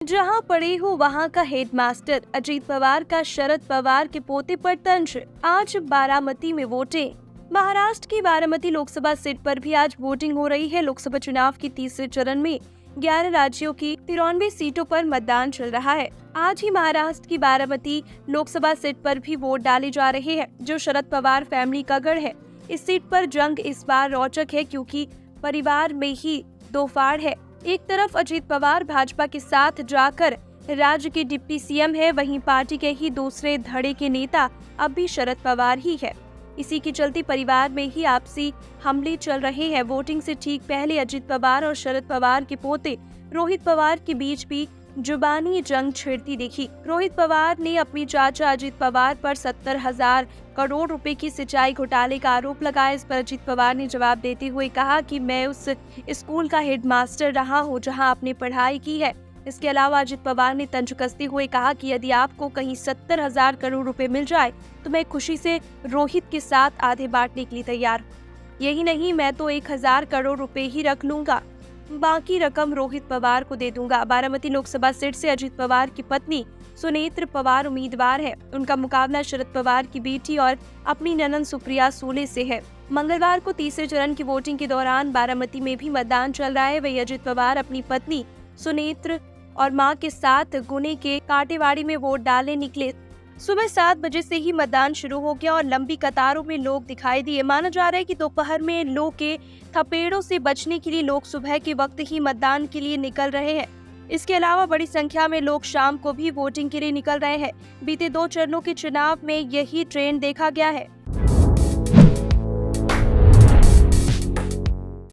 जहां पढ़े हो वहां का हेडमास्टर, अजीत पवार का शरद पवार के पोते पर तंज। आज बारामती में वोटिंग। महाराष्ट्र की बारामती लोकसभा सीट पर भी आज वोटिंग हो रही है। लोकसभा चुनाव के तीसरे चरण में 11 राज्यों की 93 सीटों पर मतदान चल रहा है। आज ही महाराष्ट्र की बारामती लोकसभा सीट पर भी वोट डाले जा रहे हैं, जो शरद पवार फैमिली का गढ़ है। इस सीट पर जंग इस बार रोचक है, क्योंकि परिवार में ही दो फाड़ है। एक तरफ अजीत पवार भाजपा के साथ जाकर राज्य के डिप्टी सीएम है, वहीं पार्टी के ही दूसरे धड़े के नेता अब भी शरद पवार ही है। इसी के चलते परिवार में ही आपसी हमले चल रहे हैं। वोटिंग से ठीक पहले अजीत पवार और शरद पवार के पोते रोहित पवार के बीच भी जुबानी जंग छिड़ती दिखी। रोहित पवार ने अपने चाचा अजीत पवार पर 70,000 करोड़ रुपए की सिंचाई घोटाले का आरोप लगाया। इस पर अजीत पवार ने जवाब देते हुए कहा कि मैं उस स्कूल का हेडमास्टर रहा हूं जहां आपने पढ़ाई की है। इसके अलावा अजीत पवार ने तंज कसते हुए कहा कि यदि आपको कहीं 70,000 करोड़ रुपए मिल जाए तो मैं खुशी से रोहित के साथ आधे बांटने के लिए तैयार हूं। यही नहीं, मैं तो 1,000 करोड़ रुपए ही रख लूंगा, बाकी रकम रोहित पवार को दे दूंगा। बारामती लोकसभा सीट से अजीत पवार की पत्नी सुनेत्र पवार उम्मीदवार है। उनका मुकाबला शरद पवार की बेटी और अपनी ननद सुप्रिया सूले से है। मंगलवार को तीसरे चरण की वोटिंग के दौरान बारामती में भी मतदान चल रहा है। वही अजीत पवार अपनी पत्नी सुनेत्र और मां के साथ गुने के काटेवाड़ी में वोट डालने निकले। सुबह 7 बजे से ही मतदान शुरू हो गया और लंबी कतारों में लोग दिखाई दिए। माना जा रहा है कि दोपहर में लोग के थपेड़ों से बचने के लिए लोग सुबह के वक्त ही मतदान के लिए निकल रहे हैं। इसके अलावा बड़ी संख्या में लोग शाम को भी वोटिंग के लिए निकल रहे हैं। बीते 2 चरणों के चुनाव में यही ट्रेंड देखा गया है।